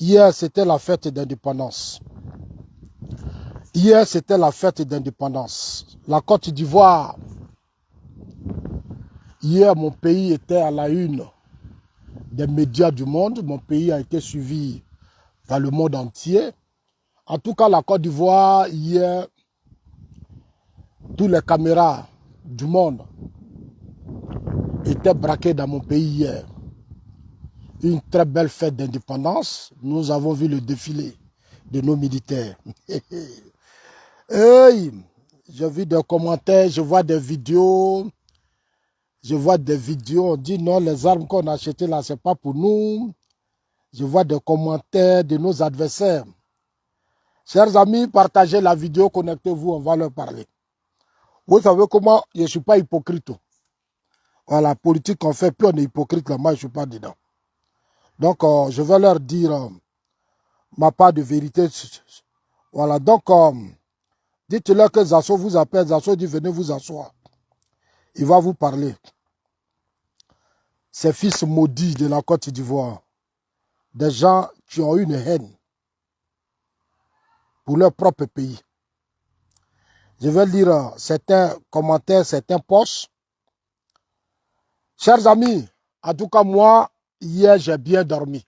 Hier, c'était la fête d'indépendance. Hier, c'était la fête d'indépendance. La Côte d'Ivoire, hier, mon pays était à la une des médias du monde. Mon pays a été suivi par le monde entier. En tout cas, la Côte d'Ivoire, hier, toutes les caméras du monde étaient braquées dans mon pays hier. Une très belle fête d'indépendance. Nous avons vu le défilé de nos militaires. Hey, j'ai vu des commentaires, je vois des vidéos. On dit non, les armes qu'on a achetées là, c'est pas pour nous. Je vois des commentaires de nos adversaires. Chers amis, partagez la vidéo, connectez-vous, on va leur parler. Vous savez comment je ne suis pas hypocrite. Voilà, la politique qu'on fait, plus on est hypocrite, là, moi je ne suis pas dedans. Donc, je vais leur dire ma part de vérité. Voilà, donc, dites-leur que Zasso vous appelle, Zasso dit venez vous asseoir. Il va vous parler. Ces fils maudits de la Côte d'Ivoire, des gens qui ont une haine pour leur propre pays. Je vais lire certains commentaires, certains posts. Chers amis, en tout cas moi, hier j'ai bien dormi.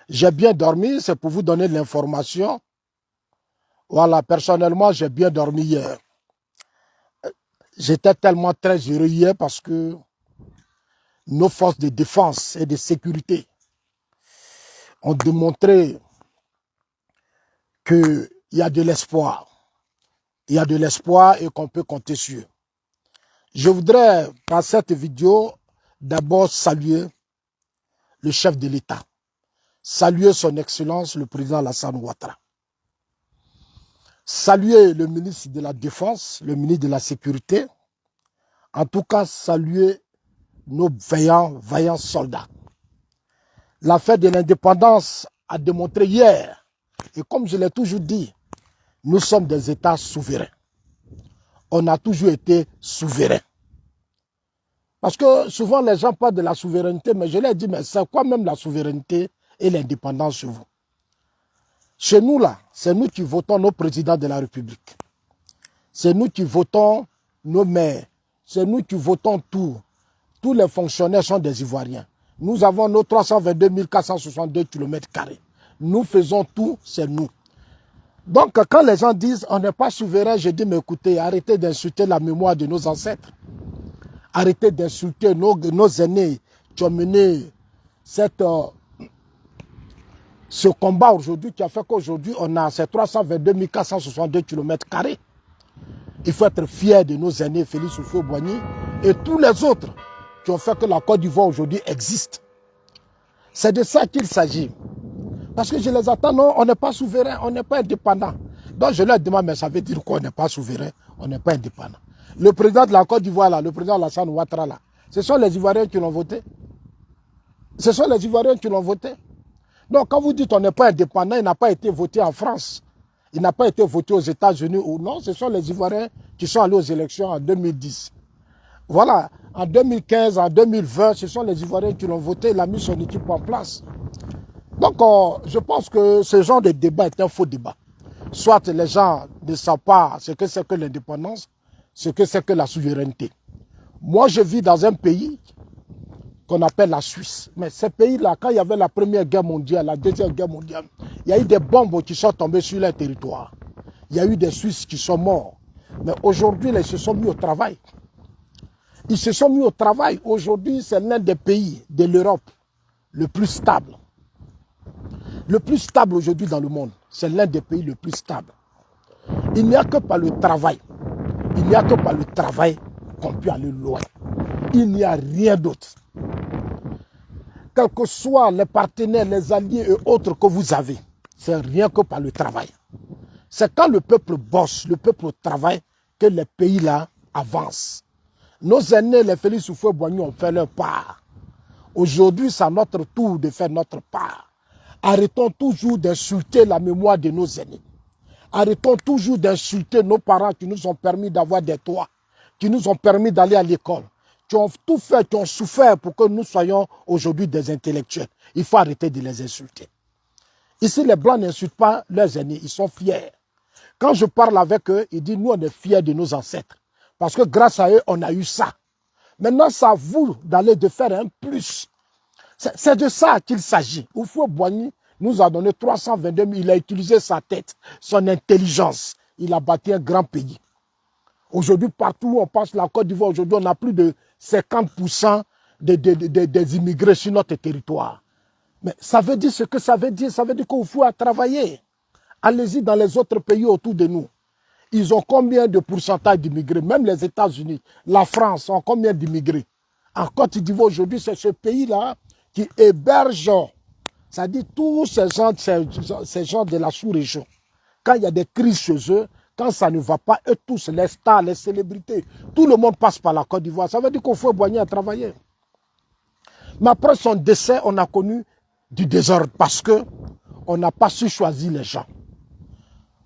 J'ai bien dormi, c'est pour vous donner l'information. Voilà, personnellement, j'ai bien dormi hier. J'étais tellement très heureux hier parce que nos forces de défense et de sécurité ont démontré qu'il y a de l'espoir. Il y a de l'espoir et qu'on peut compter sur eux. Je voudrais, par cette vidéo, d'abord saluer le chef de l'État. Saluer son Excellence, le président Alassane Ouattara. Saluer le ministre de la Défense, le ministre de la Sécurité. En tout cas, saluer nos vaillants soldats. La fête de l'indépendance a démontré hier, et comme je l'ai toujours dit, nous sommes des États souverains. On a toujours été souverains. Parce que souvent les gens parlent de la souveraineté, mais je leur dis, mais c'est quoi même la souveraineté et l'indépendance chez vous? Chez nous là, c'est nous qui votons nos présidents de la République. C'est nous qui votons nos maires. C'est nous qui votons tout. Tous les fonctionnaires sont des Ivoiriens. Nous avons nos 322 462 km². Nous faisons tout, c'est nous. Donc, quand les gens disent on n'est pas souverain, je dis mais écoutez, arrêtez d'insulter la mémoire de nos ancêtres. Arrêtez d'insulter nos aînés qui ont mené ce combat aujourd'hui, qui a fait qu'aujourd'hui, on a ces 322 462 km². Il faut être fier de nos aînés, Félix Houphouët-Boigny, et tous les autres qui ont fait que la Côte d'Ivoire aujourd'hui existe. C'est de ça qu'il s'agit. Parce que je les attends, non, on n'est pas souverain, on n'est pas indépendant. Donc je leur demande, mais ça veut dire quoi, on n'est pas souverain, on n'est pas indépendant. Le président de la Côte d'Ivoire, là, le président Alassane Ouattara, là, ce sont les Ivoiriens qui l'ont voté. Ce sont les Ivoiriens qui l'ont voté. Donc quand vous dites on n'est pas indépendant, il n'a pas été voté en France. Il n'a pas été voté aux États-Unis ou non. Ce sont les Ivoiriens qui sont allés aux élections en 2010. Voilà, en 2015, en 2020, ce sont les Ivoiriens qui l'ont voté. Il a mis son équipe en place. Donc, je pense que ce genre de débat est un faux débat. Soit les gens ne savent pas ce que c'est que l'indépendance, ce que c'est que la souveraineté. Moi, je vis dans un pays qu'on appelle la Suisse. Mais ce pays-là, quand il y avait la Première Guerre mondiale, la Deuxième Guerre mondiale, il y a eu des bombes qui sont tombées sur leur territoire. Il y a eu des Suisses qui sont morts. Mais aujourd'hui, ils se sont mis au travail. Ils se sont mis au travail. Aujourd'hui, c'est l'un des pays de l'Europe le plus stable. Le plus stable aujourd'hui dans le monde. C'est l'un des pays le plus stable. Il n'y a que par le travail. Il n'y a que par le travail qu'on peut aller loin. Il n'y a rien d'autre. Quels que soient les partenaires, les alliés et autres que vous avez, c'est rien que par le travail. C'est quand le peuple bosse, le peuple travaille, que les pays-là avancent. Nos aînés, les Félix Houphouët-Boigny, ont fait leur part. Aujourd'hui, c'est à notre tour de faire notre part. Arrêtons toujours d'insulter la mémoire de nos aînés. Arrêtons toujours d'insulter nos parents qui nous ont permis d'avoir des toits, qui nous ont permis d'aller à l'école, qui ont tout fait, qui ont souffert pour que nous soyons aujourd'hui des intellectuels. Il faut arrêter de les insulter. Ici, les Blancs n'insultent pas leurs aînés, ils sont fiers. Quand je parle avec eux, ils disent, nous, on est fiers de nos ancêtres. Parce que grâce à eux, on a eu ça. Maintenant, c'est à vous d'aller de faire un plus. C'est de ça qu'il s'agit. Houphouët-Boigny nous a donné 322 000. Il a utilisé sa tête, son intelligence. Il a bâti un grand pays. Aujourd'hui, partout où on passe la Côte d'Ivoire, aujourd'hui, on a plus de 50% des immigrés sur notre territoire. Mais ça veut dire ce que ça veut dire. Ça veut dire qu'Houphouët a travaillé. Allez-y dans les autres pays autour de nous. Ils ont combien de pourcentage d'immigrés? Même les États-Unis, la France ont combien d'immigrés? En Côte d'Ivoire, aujourd'hui, c'est ce pays-là qui héberge, c'est-à-dire tous ces gens de la sous-région. Quand il y a des crises chez eux, quand ça ne va pas, eux tous, les stars, les célébrités, tout le monde passe par la Côte d'Ivoire. Ça veut dire qu'Houphouët-Boigny a travaillé. Mais après son décès, on a connu du désordre parce qu'on n'a pas su choisir les gens.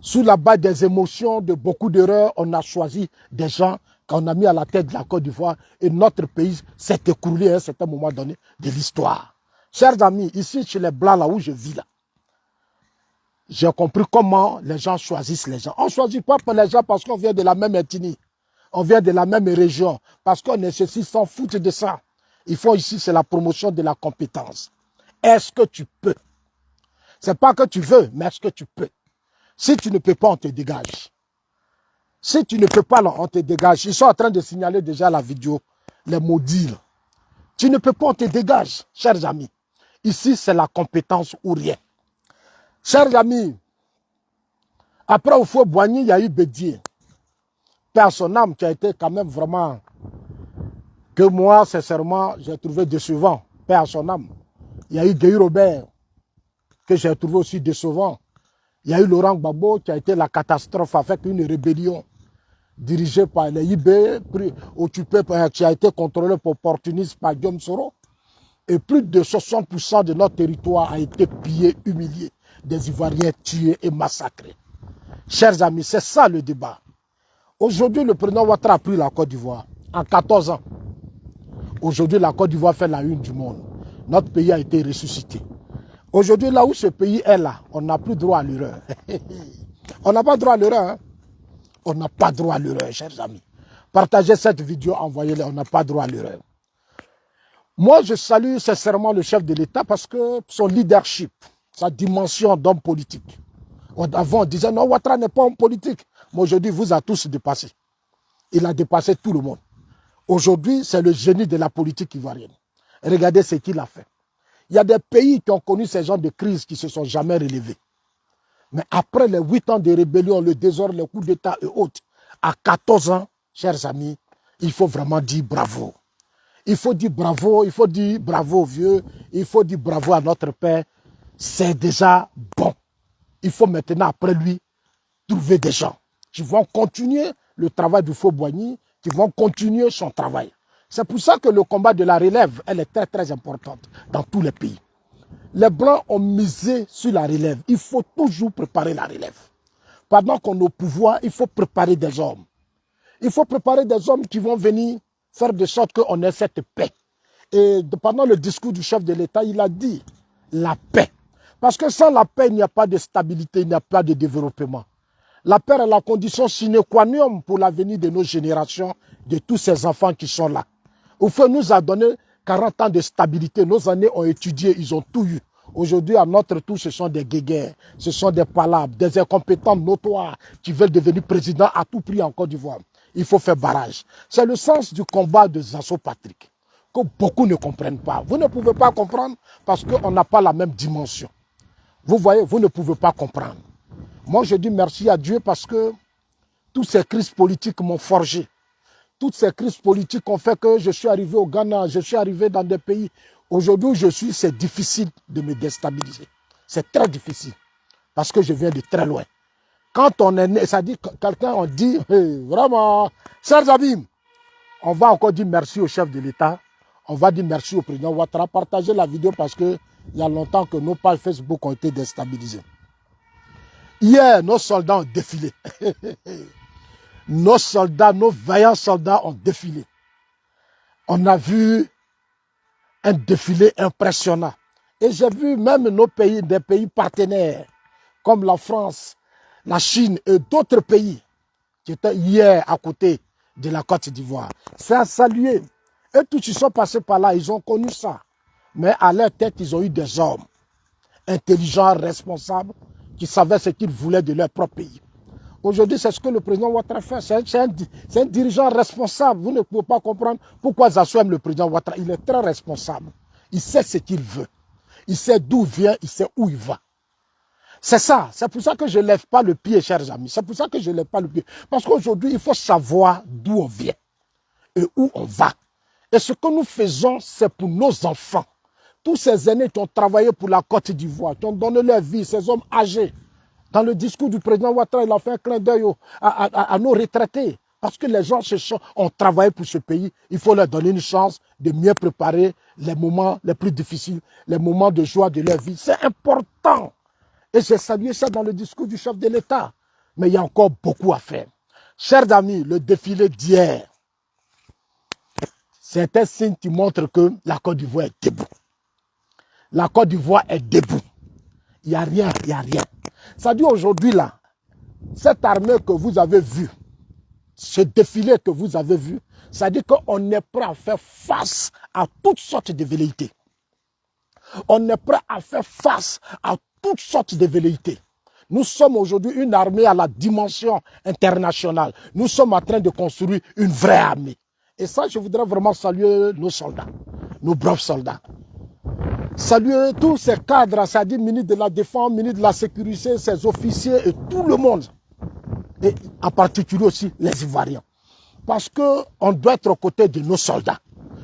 Sous la base des émotions, de beaucoup d'erreurs, on a choisi des gens qu'on a mis à la tête de la Côte d'Ivoire et notre pays s'est écroulé à un certain moment donné de l'histoire. Chers amis, ici chez les Blancs, là où je vis, là, j'ai compris comment les gens choisissent les gens. On ne choisit pas les gens parce qu'on vient de la même ethnie, on vient de la même région, parce qu'on est ceci, s'en foutent de ça. Il faut ici, c'est la promotion de la compétence. Est-ce que tu peux? Ce n'est pas que tu veux, mais est-ce que tu peux? Si tu ne peux pas, on te dégage. Si tu ne peux pas, on te dégage. Ils sont en train de signaler déjà la vidéo, les maudits. Là. Tu ne peux pas, on te dégage, chers amis. Ici, c'est la compétence ou rien. Chers amis, après Houphouët-Boigny, il y a eu Bédié. Père son âme qui a été quand même vraiment, que moi, sincèrement, j'ai trouvé décevant. Père son âme. Il y a eu Guy Robert, que j'ai trouvé aussi décevant. Il y a eu Laurent Gbagbo qui a été la catastrophe avec une rébellion dirigée par les IB, occupée, qui a été contrôlée pour opportunisme par Guillaume Soro. Et plus de 60% de notre territoire a été pillé, humilié, des Ivoiriens tués et massacrés. Chers amis, c'est ça le débat. Aujourd'hui, le président Ouattara a pris la Côte d'Ivoire en 14 ans. Aujourd'hui, la Côte d'Ivoire fait la une du monde. Notre pays a été ressuscité. Aujourd'hui, là où ce pays est là, on n'a plus droit à l'erreur. On n'a pas droit à l'erreur. Hein? On n'a pas droit à l'erreur, chers amis. Partagez cette vidéo, envoyez-la. On n'a pas droit à l'erreur. Moi, je salue sincèrement le chef de l'État parce que son leadership, sa dimension d'homme politique. Avant, on disait non, Ouattara n'est pas homme politique. Mais aujourd'hui, vous a tous dépassé. Il a dépassé tout le monde. Aujourd'hui, c'est le génie de la politique ivoirienne. Regardez ce qu'il a fait. Il y a des pays qui ont connu ces genres de crises qui ne se sont jamais relevés. Mais après les 8 ans de rébellion, le désordre, les coups d'État et autres, à 14 ans, chers amis, il faut vraiment dire bravo. Il faut dire bravo vieux, il faut dire bravo à notre père. C'est déjà bon. Il faut maintenant, après lui, trouver des gens qui vont continuer le travail du Houphouët-Boigny, qui vont continuer son travail. C'est pour ça que le combat de la relève, elle est très très importante dans tous les pays. Les Blancs ont misé sur la relève. Il faut toujours préparer la relève. Pendant qu'on est au pouvoir, il faut préparer des hommes. Il faut préparer des hommes qui vont venir faire de sorte qu'on ait cette paix. Et pendant le discours du chef de l'État, il a dit la paix. Parce que sans la paix, il n'y a pas de stabilité, il n'y a pas de développement. La paix est la condition sine qua non pour l'avenir de nos générations, de tous ces enfants qui sont là. Houphouët nous a donné 40 ans de stabilité. Nos années ont étudié, ils ont tout eu. Aujourd'hui, à notre tour, ce sont des guéguerres, ce sont des palabres, des incompétents notoires qui veulent devenir président à tout prix en Côte d'Ivoire. Il faut faire barrage. C'est le sens du combat de Zasso Patrick, que beaucoup ne comprennent pas. Vous ne pouvez pas comprendre parce qu'on n'a pas la même dimension. Vous voyez, vous ne pouvez pas comprendre. Moi, je dis merci à Dieu parce que toutes ces crises politiques m'ont forgé. Toutes ces crises politiques ont fait que je suis arrivé au Ghana, je suis arrivé dans des pays. Aujourd'hui où je suis, c'est difficile de me déstabiliser. C'est très difficile parce que je viens de très loin. Quand on est né, ça dit quelqu'un, on dit, hey, vraiment, chers amis, on va encore dire merci au chef de l'État. On va dire merci au président Ouattara. Partagez la vidéo parce qu'il y a longtemps que nos pages Facebook ont été déstabilisées. Hier, nos soldats ont défilé. Nos soldats, nos vaillants soldats ont défilé. On a vu un défilé impressionnant. Et j'ai vu même nos pays, des pays partenaires, comme la France, la Chine et d'autres pays, qui étaient hier à côté de la Côte d'Ivoire. C'est à saluer. Et tous ils sont passés par là, ils ont connu ça. Mais à leur tête, ils ont eu des hommes intelligents, responsables, qui savaient ce qu'ils voulaient de leur propre pays. Aujourd'hui, c'est ce que le président Ouattara fait. C'est un dirigeant responsable. Vous ne pouvez pas comprendre pourquoi Zassou aime le président Ouattara. Il est très responsable. Il sait ce qu'il veut. Il sait d'où il vient, il sait où il va. C'est ça. C'est pour ça que je ne lève pas le pied, chers amis. C'est pour ça que je ne lève pas le pied. Parce qu'aujourd'hui, il faut savoir d'où on vient et où on va. Et ce que nous faisons, c'est pour nos enfants. Tous ces aînés qui ont travaillé pour la Côte d'Ivoire, qui ont donné leur vie, ces hommes âgés. Dans le discours du président Ouattara, il a fait un clin d'œil à nos retraités. Parce que les gens ont travaillé pour ce pays. Il faut leur donner une chance de mieux préparer les moments les plus difficiles, les moments de joie de leur vie. C'est important. Et j'ai salué ça dans le discours du chef de l'État. Mais il y a encore beaucoup à faire. Chers amis, le défilé d'hier, c'est un signe qui montre que la Côte d'Ivoire est debout. La Côte d'Ivoire est debout. Il n'y a rien, il n'y a rien. Ça dit aujourd'hui là, cette armée que vous avez vue, ce défilé que vous avez vu, ça dit qu'on est prêt à faire face à toutes sortes de velléités. On est prêt à faire face à toutes sortes de velléités. Nous sommes aujourd'hui une armée à la dimension internationale. Nous sommes en train de construire une vraie armée. Et ça, je voudrais vraiment saluer nos soldats, nos braves soldats. Saluer tous ces cadres, c'est-à-dire ministres de la Défense, ministres de la Sécurité, ces officiers et tout le monde. Et en particulier aussi les Ivoiriens. Parce qu'on doit être aux côtés de nos soldats.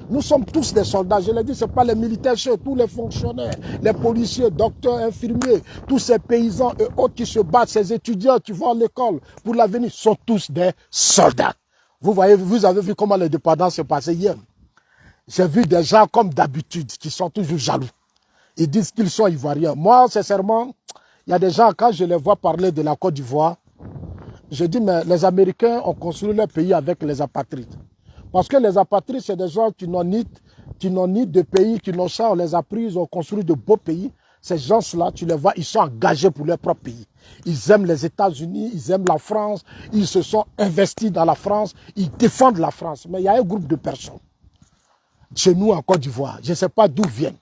Nous sommes tous des soldats. Je l'ai dit, ce n'est pas les militaires, c'est tous les fonctionnaires, les policiers, docteurs, infirmiers, tous ces paysans et autres qui se battent, ces étudiants qui vont à l'école pour l'avenir, sont tous des soldats. Vous voyez, vous avez vu comment l'indépendance s'est passée hier. J'ai vu des gens comme d'habitude qui sont toujours jaloux. Ils disent qu'ils sont Ivoiriens. Moi, sincèrement, il y a des gens, quand je les vois parler de la Côte d'Ivoire, je dis, mais les Américains ont construit leur pays avec les apatrides. Parce que les apatrides, c'est des gens qui n'ont ni de pays, qui n'ont ça, on les a pris, ils ont construit de beaux pays. Ces gens-là, tu les vois, ils sont engagés pour leur propre pays. Ils aiment les États-Unis, ils aiment la France, ils se sont investis dans la France, ils défendent la France. Mais il y a un groupe de personnes, chez nous en Côte d'Ivoire, je ne sais pas d'où viennent.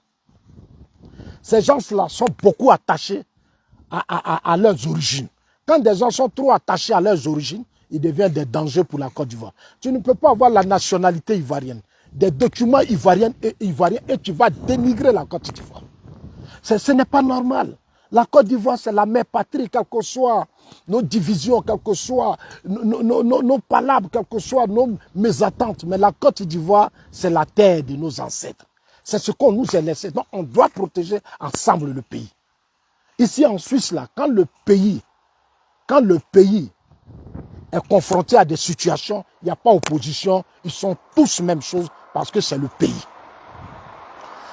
Ces gens-là sont beaucoup attachés à leurs origines. Quand des gens sont trop attachés à leurs origines, ils deviennent des dangers pour la Côte d'Ivoire. Tu ne peux pas avoir la nationalité ivoirienne, des documents ivoiriens et tu vas dénigrer la Côte d'Ivoire. Ce n'est pas normal. La Côte d'Ivoire, c'est la mère patrie, quelles que soient nos divisions, quelles que soient nos palabres, quelles que soient nos mésattentes. Mais la Côte d'Ivoire, c'est la terre de nos ancêtres. C'est ce qu'on nous a laissé. Donc, on doit protéger ensemble le pays. Ici, en Suisse, là, quand le pays est confronté à des situations, il n'y a pas opposition, ils sont tous même chose parce que c'est le pays.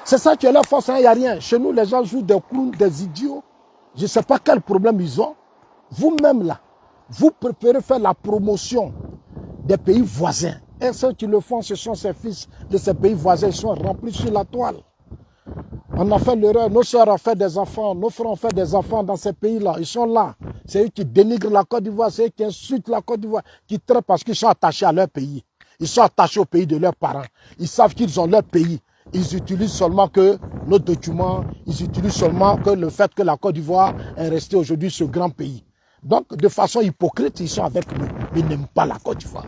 C'est ça qui est leur force, il n'y a rien. Chez nous, les gens jouent des clowns, des idiots. Je ne sais pas quel problème ils ont. Vous-même là, vous préférez faire la promotion des pays voisins. Et ceux qui le font, ce sont ces fils de ces pays voisins, ils sont remplis sur la toile. On a fait l'erreur, nos soeurs ont fait des enfants, nos frères ont fait des enfants dans ces pays-là. Ils sont là. C'est eux qui dénigrent la Côte d'Ivoire, c'est eux qui insultent la Côte d'Ivoire, qui traitent parce qu'ils sont attachés à leur pays. Ils sont attachés au pays de leurs parents. Ils savent qu'ils ont leur pays. Ils utilisent seulement que nos documents, ils utilisent seulement que le fait que la Côte d'Ivoire est restée aujourd'hui ce grand pays. Donc, de façon hypocrite, ils sont avec nous. Ils n'aiment pas la Côte d'Ivoire.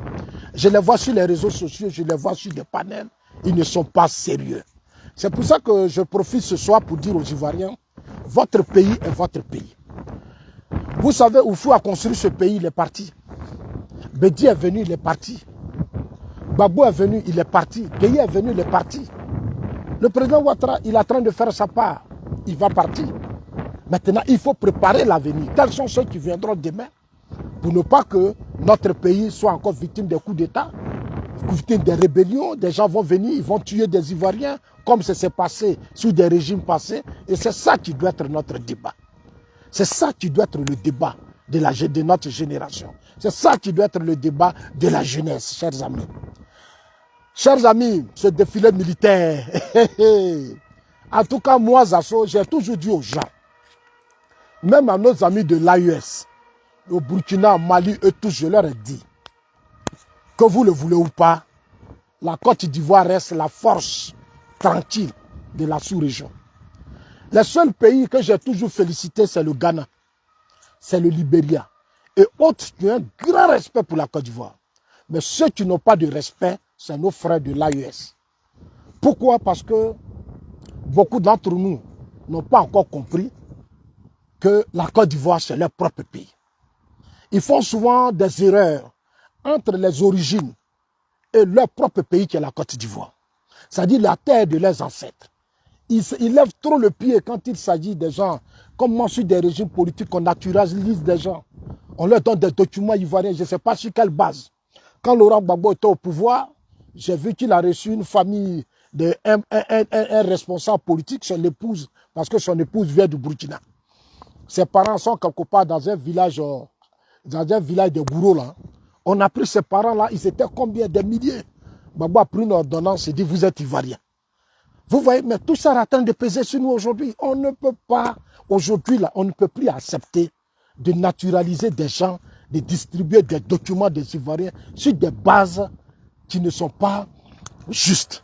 Je les vois sur les réseaux sociaux, je les vois sur des panels. Ils ne sont pas sérieux. C'est pour ça que je profite ce soir pour dire aux Ivoiriens, votre pays est votre pays. Vous savez, Oufou a construit ce pays, il est parti. Bédi est venu, il est parti. Babou est venu, il est parti. Gueye est venu, il est parti. Le président Ouattara, il est en train de faire sa part. Il va partir. Maintenant, il faut préparer l'avenir. Quels sont ceux qui viendront demain pour ne pas que notre pays soit encore victime des coups d'État, victime des rébellions. Des gens vont venir, ils vont tuer des Ivoiriens, comme ça s'est passé sous des régimes passés. Et c'est ça qui doit être notre débat. C'est ça qui doit être le débat de notre génération. C'est ça qui doit être le débat de la jeunesse, chers amis. Chers amis, ce défilé militaire, En tout cas, moi, Zasso, j'ai toujours dit aux gens, même à nos amis de l'AES, au Burkina, Mali, eux tous, je leur ai dit, que vous le voulez ou pas, la Côte d'Ivoire reste la force tranquille de la sous-région. Le seul pays que j'ai toujours félicité, c'est le Ghana, c'est le Libéria. Et autres qui ont un grand respect pour la Côte d'Ivoire. Mais ceux qui n'ont pas de respect, c'est nos frères de l'AES. Pourquoi? Parce que beaucoup d'entre nous n'ont pas encore compris que la Côte d'Ivoire, c'est leur propre pays. Ils font souvent des erreurs entre les origines et leur propre pays qui est la Côte d'Ivoire. C'est-à-dire la terre de leurs ancêtres. Ils lèvent trop le pied quand il s'agit des gens, comme moi, sur des régimes politiques, on naturalise des gens. On leur donne des documents ivoiriens, je ne sais pas sur quelle base. Quand Laurent Gbagbo était au pouvoir, j'ai vu qu'il a reçu une famille, un responsable politique, son épouse, parce que son épouse vient du Burkina. Ses parents sont quelque part dans un village de Gouro, là. On a pris ces parents-là, ils étaient combien? Des milliers. Gbagbo a pris une ordonnance et dit, vous êtes ivoirien. Vous voyez, mais tout ça est en train de peser sur nous aujourd'hui. On ne peut pas, aujourd'hui, là, on ne peut plus accepter de naturaliser des gens, de distribuer des documents des Ivoiriens sur des bases qui ne sont pas justes.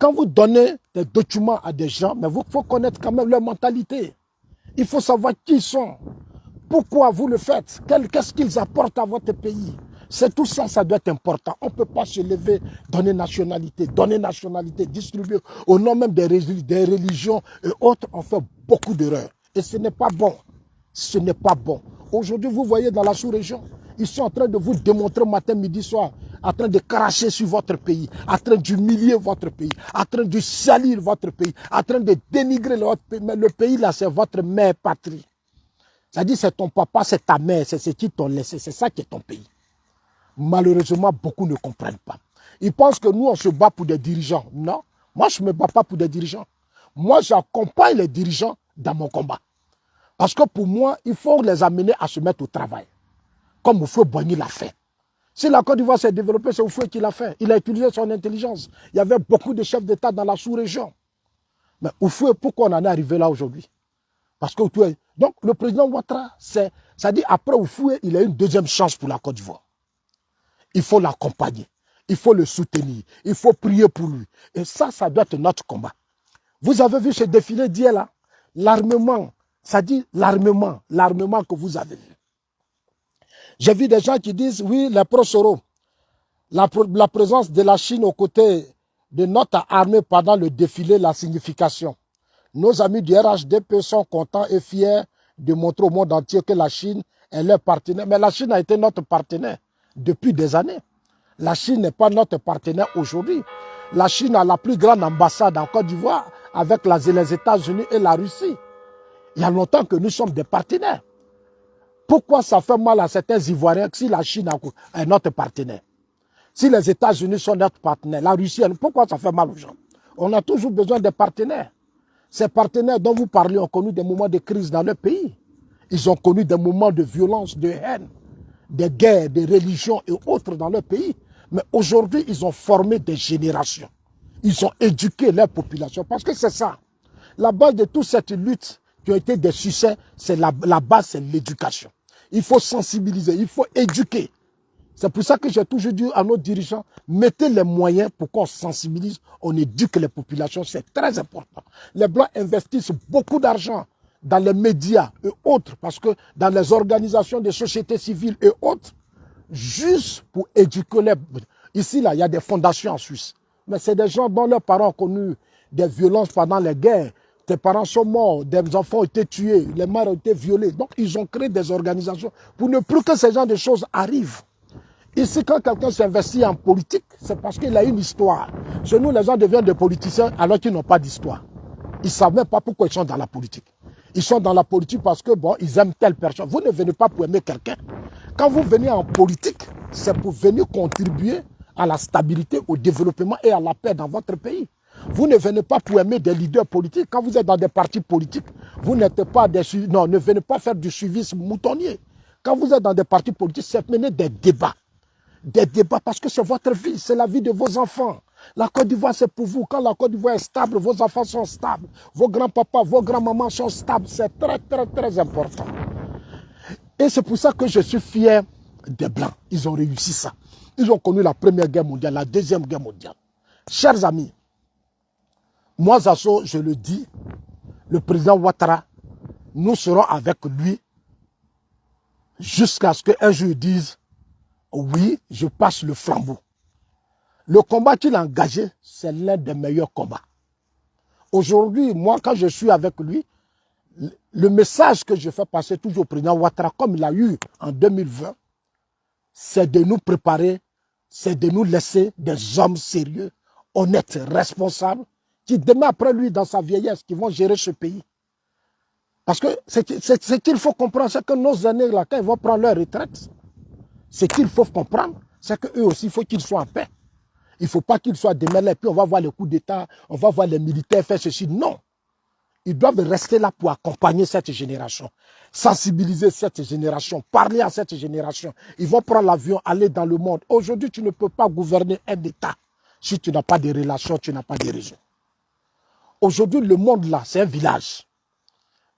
Quand vous donnez des documents à des gens, mais il faut connaître quand même leur mentalité. Il faut savoir qui ils sont. Pourquoi vous le faites? Qu'est-ce qu'ils apportent à votre pays? C'est tout ça, ça doit être important. On ne peut pas se lever, donner nationalité, distribuer au nom même des religions et autres. On fait beaucoup d'erreurs. Et ce n'est pas bon. Ce n'est pas bon. Aujourd'hui, vous voyez dans la sous-région, ils sont en train de vous démontrer matin, midi, soir, en train de cracher sur votre pays, en train d'humilier votre pays, en train de salir votre pays, en train de dénigrer votre pays. Mais le pays, là, c'est votre mère patrie. C'est-à-dire, c'est ton papa, c'est ta mère, c'est ce qu'ils t'ont laissé, c'est ça qui est ton pays. Malheureusement, beaucoup ne comprennent pas. Ils pensent que nous, on se bat pour des dirigeants. Non, moi, je ne me bats pas pour des dirigeants. Moi, j'accompagne les dirigeants dans mon combat. Parce que pour moi, il faut les amener à se mettre au travail. Comme Oufoué Boigny l'a fait. Si la Côte d'Ivoire s'est développée, c'est Oufoué qui l'a fait. Il a utilisé son intelligence. Il y avait beaucoup de chefs d'État dans la sous-région. Mais Oufoué, pourquoi on en est arrivé là aujourd'hui? Parce que donc le président Ouattara, ça dit après Oufoué, il a une deuxième chance pour la Côte d'Ivoire. Il faut l'accompagner, il faut le soutenir, il faut prier pour lui. Et ça doit être notre combat. Vous avez vu ce défilé d'hier là? L'armement, ça dit l'armement que vous avez vu. J'ai vu des gens qui disent, oui, les pro-Soro, la présence de la Chine aux côtés de notre armée pendant le défilé, la signification. Nos amis du RHDP sont contents et fiers de montrer au monde entier que la Chine est leur partenaire. Mais la Chine a été notre partenaire depuis des années. La Chine n'est pas notre partenaire aujourd'hui. La Chine a la plus grande ambassade en Côte d'Ivoire avec les États-Unis et la Russie. Il y a longtemps que nous sommes des partenaires. Pourquoi ça fait mal à certains Ivoiriens si la Chine est notre partenaire? Si les États-Unis sont notre partenaire, la Russie, pourquoi ça fait mal aux gens? On a toujours besoin des partenaires. Ces partenaires dont vous parlez ont connu des moments de crise dans leur pays. Ils ont connu des moments de violence, de haine, des guerres, des religions et autres dans leur pays. Mais aujourd'hui, ils ont formé des générations. Ils ont éduqué leur population. Parce que c'est ça. La base de toute cette lutte qui a été des succès, c'est la base, c'est l'éducation. Il faut sensibiliser, il faut éduquer. C'est pour ça que j'ai toujours dit à nos dirigeants, mettez les moyens pour qu'on sensibilise, on éduque les populations, c'est très important. Les Blancs investissent beaucoup d'argent dans les médias et autres, parce que dans les organisations de société civile et autres, juste pour éduquer les... Ici, là, il y a des fondations en Suisse, mais c'est des gens dont leurs parents ont connu des violences pendant les guerres. Tes parents sont morts, des enfants ont été tués, les mères ont été violées. Donc, ils ont créé des organisations pour ne plus que ce genre de choses arrivent. Ici, quand quelqu'un s'investit en politique, c'est parce qu'il a une histoire. Chez nous, les gens deviennent des politiciens alors qu'ils n'ont pas d'histoire. Ils ne savent même pas pourquoi ils sont dans la politique. Ils sont dans la politique parce que, bon, ils aiment telle personne. Vous ne venez pas pour aimer quelqu'un. Quand vous venez en politique, c'est pour venir contribuer à la stabilité, au développement et à la paix dans votre pays. Vous ne venez pas pour aimer des leaders politiques. Quand vous êtes dans des partis politiques, vous n'êtes pas des... Non, ne venez pas faire du suivisme moutonnier. Quand vous êtes dans des partis politiques, c'est mener des débats. Des débats parce que c'est votre vie, c'est la vie de vos enfants. La Côte d'Ivoire, c'est pour vous. Quand la Côte d'Ivoire est stable, vos enfants sont stables. Vos grands-papas, vos grands-mamans sont stables. C'est très, très, très important. Et c'est pour ça que je suis fier des Blancs. Ils ont réussi ça. Ils ont connu la Première Guerre mondiale, la Deuxième Guerre mondiale. Chers amis, moi, Zasso, je le dis, le président Ouattara, nous serons avec lui jusqu'à ce qu'un jour il dise « Oui, je passe le flambeau ». Le combat qu'il a engagé, c'est l'un des meilleurs combats. Aujourd'hui, moi, quand je suis avec lui, le message que je fais passer toujours au président Ouattara, comme il a eu en 2020, c'est de nous préparer, c'est de nous laisser des hommes sérieux, honnêtes, responsables, qui demain après lui, dans sa vieillesse, qui vont gérer ce pays. Parce que ce qu'il faut comprendre, c'est que nos aînés, là, quand ils vont prendre leur retraite, ce qu'il faut comprendre, c'est qu'eux aussi, il faut qu'ils soient en paix. Il ne faut pas qu'ils soient démêlés, puis on va voir les coups d'État, on va voir les militaires faire ceci. Non. Ils doivent rester là pour accompagner cette génération, sensibiliser cette génération, parler à cette génération. Ils vont prendre l'avion, aller dans le monde. Aujourd'hui, tu ne peux pas gouverner un État si tu n'as pas de relations, tu n'as pas de réseau. Aujourd'hui, le monde là, c'est un village.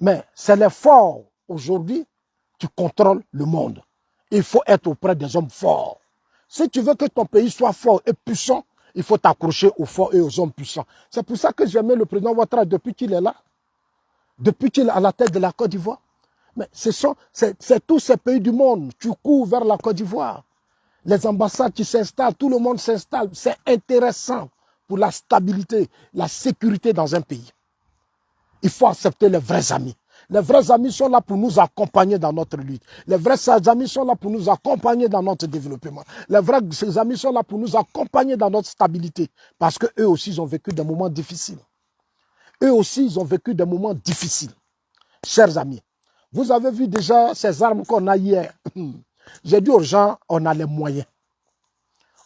Mais c'est les forts aujourd'hui qui contrôlent le monde. Il faut être auprès des hommes forts. Si tu veux que ton pays soit fort et puissant, il faut t'accrocher aux forts et aux hommes puissants. C'est pour ça que j'aimais le président Ouattara depuis qu'il est là. Depuis qu'il est à la tête de la Côte d'Ivoire. Mais c'est tous ces pays du monde. Tu cours vers la Côte d'Ivoire. Les ambassades qui s'installent, tout le monde s'installe. C'est intéressant pour la stabilité, la sécurité dans un pays. Il faut accepter les vrais amis. Les vrais amis sont là pour nous accompagner dans notre lutte. Les vrais amis sont là pour nous accompagner dans notre développement. Les vrais amis sont là pour nous accompagner dans notre stabilité. Parce qu'eux aussi, ils ont vécu des moments difficiles. Eux aussi, ils ont vécu des moments difficiles. Chers amis, vous avez vu déjà ces armes qu'on a hier. J'ai dit aux gens, on a les moyens.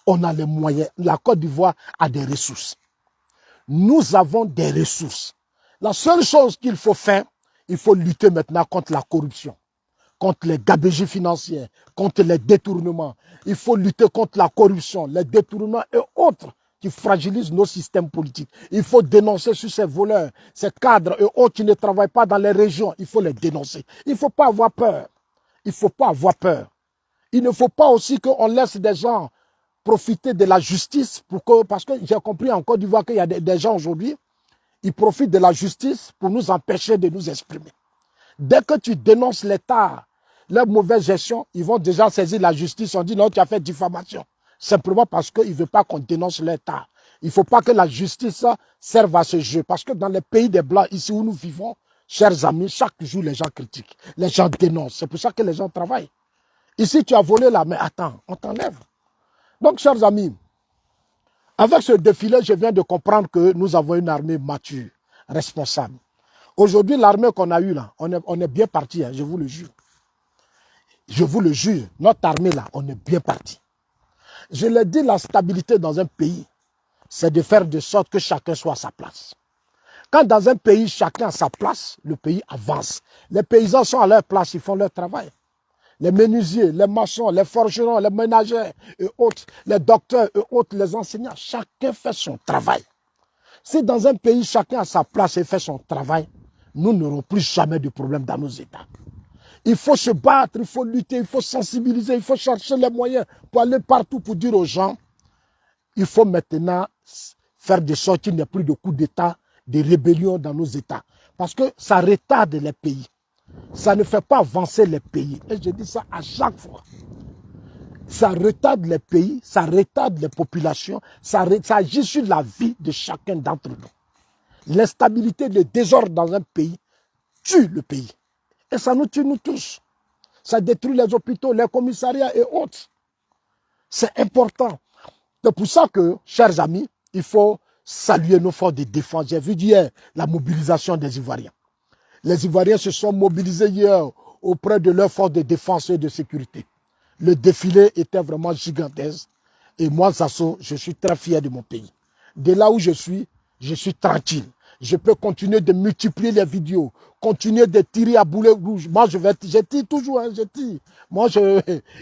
On a les moyens. La Côte d'Ivoire a des ressources. Nous avons des ressources. La seule chose qu'il faut faire, il faut lutter maintenant contre la corruption, contre les gabegies financières, contre les détournements. Il faut lutter contre la corruption, les détournements et autres qui fragilisent nos systèmes politiques. Il faut dénoncer sur ces voleurs, ces cadres et autres qui ne travaillent pas dans les régions. Il faut les dénoncer. Il ne faut pas avoir peur. Il ne faut pas avoir peur. Il ne faut pas aussi qu'on laisse des gens profiter de la justice parce que j'ai compris en Côte d'Ivoire qu'il y a des gens aujourd'hui, ils profitent de la justice pour nous empêcher de nous exprimer. Dès que tu dénonces l'État, leur mauvaise gestion, ils vont déjà saisir la justice. On dit non, tu as fait diffamation. Simplement parce qu'ils ne veulent pas qu'on dénonce l'État. Il ne faut pas que la justice serve à ce jeu. Parce que dans les pays des Blancs, ici où nous vivons, chers amis, chaque jour les gens critiquent. Les gens dénoncent. C'est pour ça que les gens travaillent. Ici, tu as volé là, mais attends, on t'enlève. Donc, chers amis, avec ce défilé, je viens de comprendre que nous avons une armée mature, responsable. Aujourd'hui, l'armée qu'on a eue là, on est bien parti, hein, je vous le jure. Je vous le jure, notre armée là, on est bien parti. Je l'ai dit, la stabilité dans un pays, c'est de faire de sorte que chacun soit à sa place. Quand dans un pays, chacun a sa place, le pays avance. Les paysans sont à leur place, ils font leur travail. Les menuisiers, les maçons, les forgerons, les ménagers et autres, les docteurs et autres, les enseignants, chacun fait son travail. Si dans un pays, chacun a sa place et fait son travail, nous n'aurons plus jamais de problème dans nos États. Il faut se battre, il faut lutter, il faut sensibiliser, il faut chercher les moyens pour aller partout pour dire aux gens, il faut maintenant faire de sorte qu'il n'y ait plus de coups d'État, de rébellions dans nos États. Parce que ça retarde les pays. Ça ne fait pas avancer les pays. Et je dis ça à chaque fois. Ça retarde les pays, ça retarde les populations, ça agit sur la vie de chacun d'entre nous. L'instabilité, le désordre dans un pays tue le pays. Et ça nous tue nous tous. Ça détruit les hôpitaux, les commissariats et autres. C'est important. C'est pour ça que, chers amis, il faut saluer nos forces de défense. J'ai vu hier la mobilisation des Ivoiriens. Les Ivoiriens se sont mobilisés hier auprès de leurs forces de défense et de sécurité. Le défilé était vraiment gigantesque. Et moi, Zasso, je suis très fier de mon pays. De là où je suis tranquille. Je peux continuer de multiplier les vidéos, continuer de tirer à boulet rouge. Moi, je tire toujours, hein, je tire. Moi,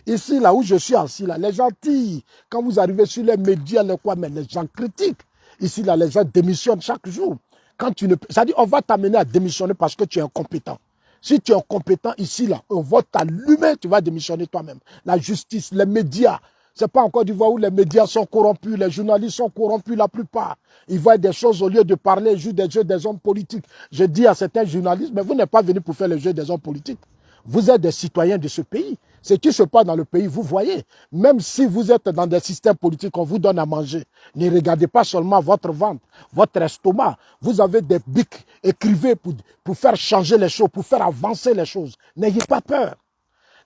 ici, là où je suis assis, là, les gens tirent. Quand vous arrivez sur les médias, mais les gens critiquent. Ici, là, les gens démissionnent chaque jour. Quand tu ne, c'est-à-dire, on va t'amener à démissionner parce que tu es incompétent. Si tu es incompétent ici, là, on va t'allumer, tu vas démissionner toi-même. La justice, les médias. C'est pas encore du où les médias sont corrompus, les journalistes sont corrompus la plupart. Ils voient des choses au lieu de parler, ils jouent des jeux des hommes politiques. Je dis à certains journalistes, mais vous n'êtes pas venus pour faire le jeu des hommes politiques. Vous êtes des citoyens de ce pays. Ce qui se passe dans le pays, vous voyez. Même si vous êtes dans des systèmes politiques, on vous donne à manger. Ne regardez pas seulement votre ventre, votre estomac. Vous avez des bics, écrivez pour faire changer les choses, pour faire avancer les choses. N'ayez pas peur.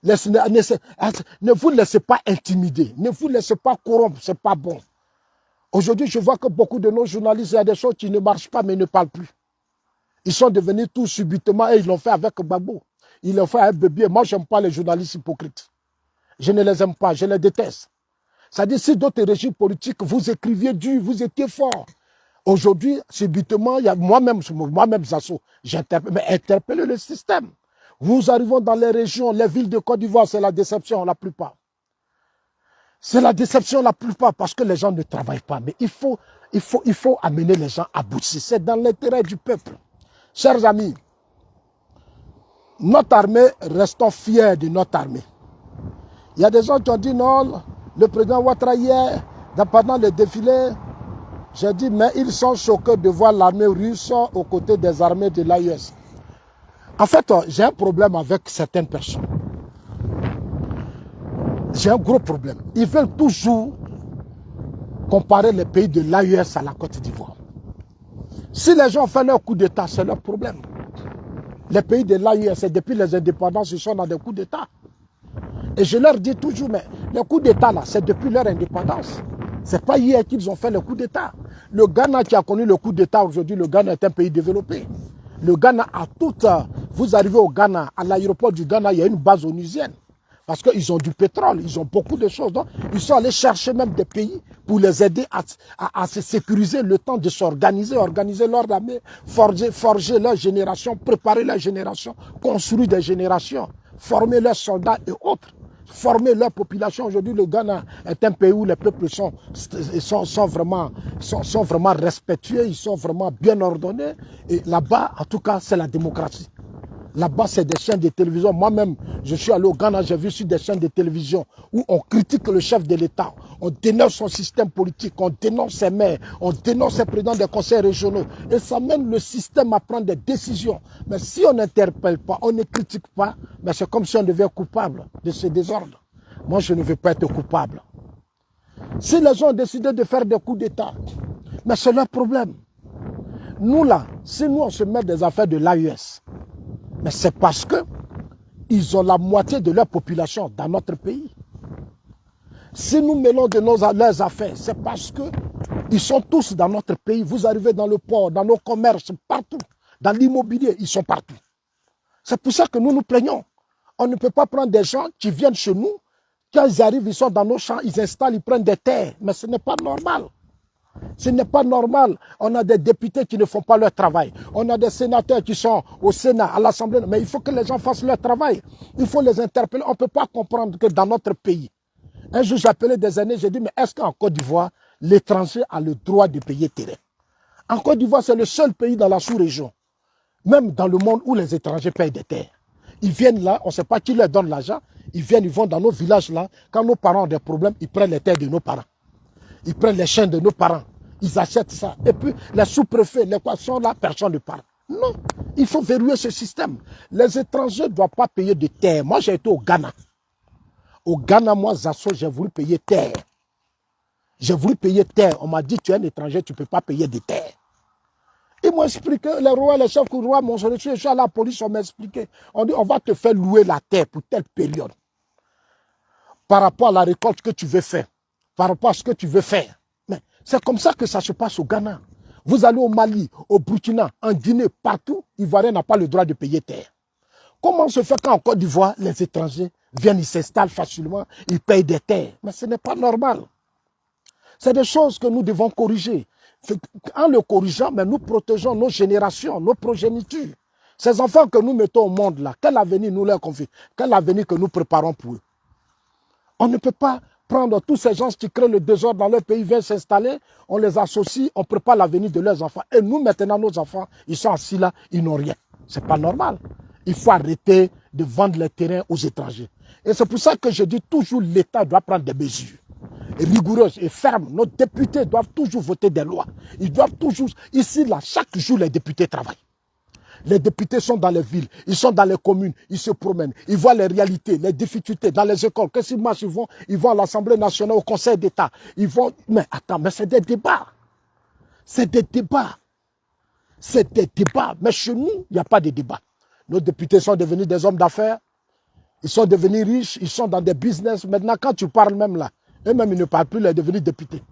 Ne vous laissez pas intimider. Ne vous laissez pas corrompre. Ce n'est pas bon. Aujourd'hui, je vois que beaucoup de nos journalistes, il y a des choses qui ne marchent pas, mais ne parlent plus. Ils sont devenus tout subitement et ils l'ont fait avec Gbagbo. Ils l'ont fait avec Bébié. Moi, je n'aime pas les journalistes hypocrites. Je ne les aime pas, je les déteste. C'est-à-dire, si d'autres régimes politiques, vous écriviez dur, vous étiez fort. Aujourd'hui, subitement, il y a moi-même, Zasso, interpellé le système. Nous arrivons dans les régions, les villes de Côte d'Ivoire, c'est la déception la plupart. C'est la déception la plupart parce que les gens ne travaillent pas. Mais il faut amener les gens à bosser. C'est dans l'intérêt du peuple. Chers amis, notre armée, restons fiers de notre armée. Il y a des gens qui ont dit non, le président Ouattara hier, pendant le défilé, j'ai dit mais ils sont choqués de voir l'armée russe aux côtés des armées de l'AES. En fait, j'ai un problème avec certaines personnes. J'ai un gros problème. Ils veulent toujours comparer les pays de l'AES à la Côte d'Ivoire. Si les gens font leur coup d'État, c'est leur problème. Les pays de l'AES, depuis les indépendances, ils sont dans des coups d'État. Et je leur dis toujours, mais les coups d'État, là, c'est depuis leur indépendance. Ce n'est pas hier qu'ils ont fait le coup d'État. Le Ghana qui a connu le coup d'État aujourd'hui, le Ghana est un pays développé. Le Ghana a tout. Vous arrivez au Ghana, à l'aéroport du Ghana, il y a une base onusienne. Parce qu'ils ont du pétrole, ils ont beaucoup de choses. Donc, ils sont allés chercher même des pays pour les aider à se sécuriser, le temps de s'organiser, organiser leur armée, forger leur génération, préparer leur génération, construire des générations, former leurs soldats et autres. Former leur population. Aujourd'hui, le Ghana est un pays où les peuples sont vraiment respectueux, ils sont vraiment bien ordonnés. Et là-bas, en tout cas, c'est la démocratie. Là-bas, c'est des chaînes de télévision. Moi-même, je suis allé au Ghana, j'ai vu sur des chaînes de télévision où on critique le chef de l'État, on dénonce son système politique, on dénonce ses maires, on dénonce ses présidents des conseils régionaux. Et ça mène le système à prendre des décisions. Mais si on n'interpelle pas, on ne critique pas, mais c'est comme si on devait être coupable de ce désordre. Moi, je ne veux pas être coupable. Si les gens ont décidé de faire des coups d'État, mais c'est leur problème. Nous, là, si nous, on se met des affaires de l'AES, mais c'est parce qu'ils ont la moitié de leur population dans notre pays. Si nous mêlons de leurs affaires, c'est parce qu'ils sont tous dans notre pays. Vous arrivez dans le port, dans nos commerces, partout. Dans l'immobilier, ils sont partout. C'est pour ça que nous nous plaignons. On ne peut pas prendre des gens qui viennent chez nous. Quand ils arrivent, ils sont dans nos champs, ils installent, ils prennent des terres. Mais ce n'est pas normal. Ce n'est pas normal. On a des députés qui ne font pas leur travail. On a des sénateurs qui sont au Sénat, à l'Assemblée. Mais il faut que les gens fassent leur travail. Il faut les interpeller. On ne peut pas comprendre que dans notre pays, un jour j'appelais des années, j'ai dit, mais est-ce qu'en Côte d'Ivoire, l'étranger a le droit de payer terrain? En Côte d'Ivoire, c'est le seul pays dans la sous-région, même dans le monde où les étrangers payent des terres. Ils viennent là, on ne sait pas qui leur donne l'argent. Ils viennent, ils vont dans nos villages là. Quand nos parents ont des problèmes, ils prennent les terres de nos parents. Ils prennent les chaînes de nos parents. Ils achètent ça. Et puis, les sous-préfets, les quoi sont là, personne ne parle. Non, il faut verrouiller ce système. Les étrangers ne doivent pas payer de terre. Moi, j'ai été au Ghana. Au Ghana, moi, Zasso, j'ai voulu payer terre. J'ai voulu payer terre. On m'a dit, tu es un étranger, tu ne peux pas payer de terre. Ils m'ont expliqué, les rois, les chefs de roi m'ont dit, je suis à la police, on m'a expliqué. On dit, on va te faire louer la terre pour telle période. Par rapport à la récolte que tu veux faire. Par rapport à ce que tu veux faire. Mais c'est comme ça que ça se passe au Ghana. Vous allez au Mali, au Burkina, en Guinée, partout, Ivoirien n'a pas le droit de payer terre. Comment se fait qu'en Côte d'Ivoire, les étrangers viennent, ils s'installent facilement, ils payent des terres? Mais ce n'est pas normal. C'est des choses que nous devons corriger. En le corrigeant, mais nous protégeons nos générations, nos progénitures. Ces enfants que nous mettons au monde là, quel avenir nous leur confions? Quel avenir que nous préparons pour eux? On ne peut pas prendre tous ces gens qui créent le désordre dans leur pays, viennent s'installer, on les associe, on prépare l'avenir de leurs enfants. Et nous, maintenant, nos enfants, ils sont assis là, ils n'ont rien. Ce n'est pas normal. Il faut arrêter de vendre les terrains aux étrangers. Et c'est pour ça que je dis toujours l'État doit prendre des mesures rigoureuses et fermes. Nos députés doivent toujours voter des lois. Ils doivent toujours, ici, là, chaque jour, les députés travaillent. Les députés sont dans les villes, ils sont dans les communes, ils se promènent, ils voient les réalités, les difficultés dans les écoles. Qu'est-ce qu'ils marchent? Ils vont à l'Assemblée nationale, au Conseil d'État. Ils vont. Mais attends, mais c'est des débats. C'est des débats. C'est des débats. Mais chez nous, il n'y a pas de débat. Nos députés sont devenus des hommes d'affaires, ils sont devenus riches, ils sont dans des business. Maintenant, quand tu parles même là, eux-mêmes, ils ne parlent plus, ils sont devenus députés.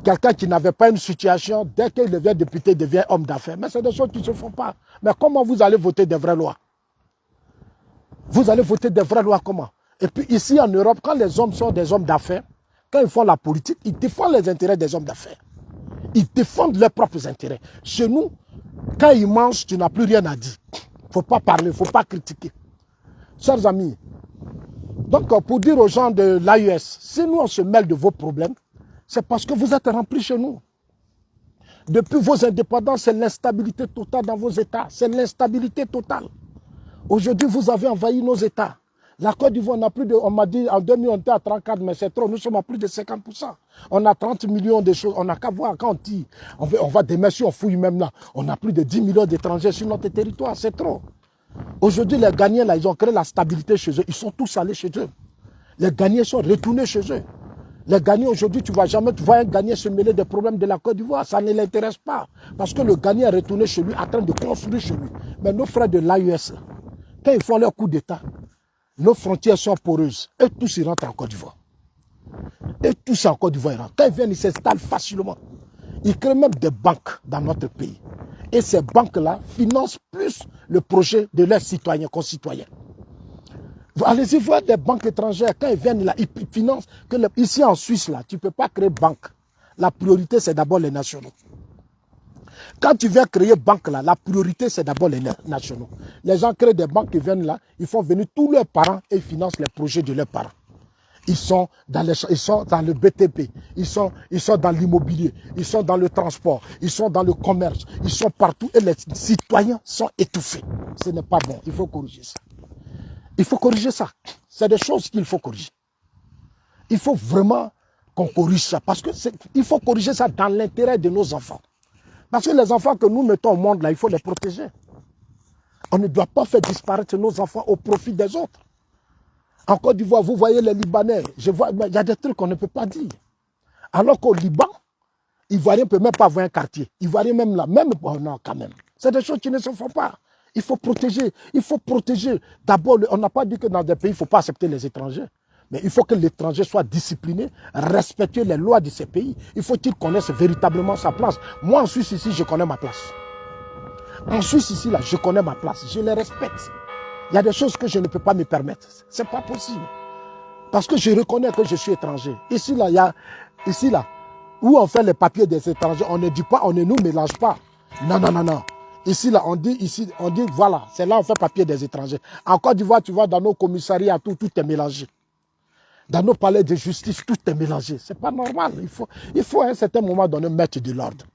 Quelqu'un qui n'avait pas une situation, dès qu'il devient député, devient homme d'affaires. Mais c'est des choses qui ne se font pas. Mais comment vous allez voter des vraies lois? Vous allez voter des vraies lois comment? Et puis ici en Europe, quand les hommes sont des hommes d'affaires, quand ils font la politique, ils défendent les intérêts des hommes d'affaires. Ils défendent leurs propres intérêts. Chez nous, quand ils mangent, tu n'as plus rien à dire. Il ne faut pas parler, il ne faut pas critiquer. Chers amis, donc pour dire aux gens de l'AES, si nous on se mêle de vos problèmes, c'est parce que vous êtes remplis chez nous. Depuis vos indépendances, c'est l'instabilité totale dans vos États. C'est l'instabilité totale. Aujourd'hui, vous avez envahi nos États. La Côte d'Ivoire, on a plus de, on m'a dit en 2000, on était à 34, mais c'est trop. Nous sommes à plus de 50%. On a 30 millions de choses. On n'a qu'à voir quand on tire. On va des messieurs, on fouille même là. On a plus de 10 millions d'étrangers sur notre territoire. C'est trop. Aujourd'hui, les Ghanéens, là, ils ont créé la stabilité chez eux. Ils sont tous allés chez eux. Les Ghanéens sont retournés chez eux. Les Ghanéens, aujourd'hui, tu ne vas jamais voir un Ghanéen se mêler des problèmes de la Côte d'Ivoire. Ça ne l'intéresse pas. Parce que le Ghanéen est retourné chez lui, en train de construire chez lui. Mais nos frères de l'AES, quand ils font leur coup d'État, nos frontières sont poreuses. Et tous, ils rentrent en Côte d'Ivoire. Et tous en Côte d'Ivoire, ils rentrent. Quand ils viennent, ils s'installent facilement. Ils créent même des banques dans notre pays. Et ces banques-là financent plus le projet de leurs citoyens, concitoyens. Allez-y voir des banques étrangères, quand ils viennent là, ils financent. Ici en Suisse, là, tu ne peux pas créer banque. La priorité, c'est d'abord les nationaux. Quand tu viens créer banque là, la priorité, c'est d'abord les nationaux. Les gens créent des banques qui viennent là, ils font venir tous leurs parents et ils financent les projets de leurs parents. Ils sont dans le BTP, ils sont dans l'immobilier, ils sont dans le transport, ils sont dans le commerce, ils sont partout et les citoyens sont étouffés. Ce n'est pas bon, il faut corriger ça. Il faut corriger ça. C'est des choses qu'il faut corriger. Il faut vraiment qu'on corrige ça. Parce qu'il faut corriger ça dans l'intérêt de nos enfants. Parce que les enfants que nous mettons au monde, là, il faut les protéger. On ne doit pas faire disparaître nos enfants au profit des autres. En Côte d'Ivoire, vous voyez les Libanais. Il y a des trucs qu'on ne peut pas dire. Alors qu'au Liban, Ivoirien ne peut même pas avoir un quartier. Ivoirien même là, même, oh non, quand même. C'est des choses qui ne se font pas. Il faut protéger. Il faut protéger. D'abord, on n'a pas dit que dans des pays, il ne faut pas accepter les étrangers. Mais il faut que l'étranger soit discipliné, respecter les lois de ces pays. Il faut qu'il connaisse véritablement sa place. Moi, en Suisse, ici, je connais ma place. En Suisse, ici, là, je connais ma place. Je les respecte. Il y a des choses que je ne peux pas me permettre. Ce n'est pas possible. Parce que je reconnais que je suis étranger. Ici, là, où on fait les papiers des étrangers, on ne dit pas, on ne nous mélange pas. Non, non, non, non. Ici, là, on dit, voilà, c'est là on fait papier des étrangers. En Côte d'Ivoire, tu vois, dans nos commissariats, tout est mélangé. Dans nos palais de justice, tout est mélangé. Ce n'est pas normal. Il faut à un certain moment donné mettre de l'ordre.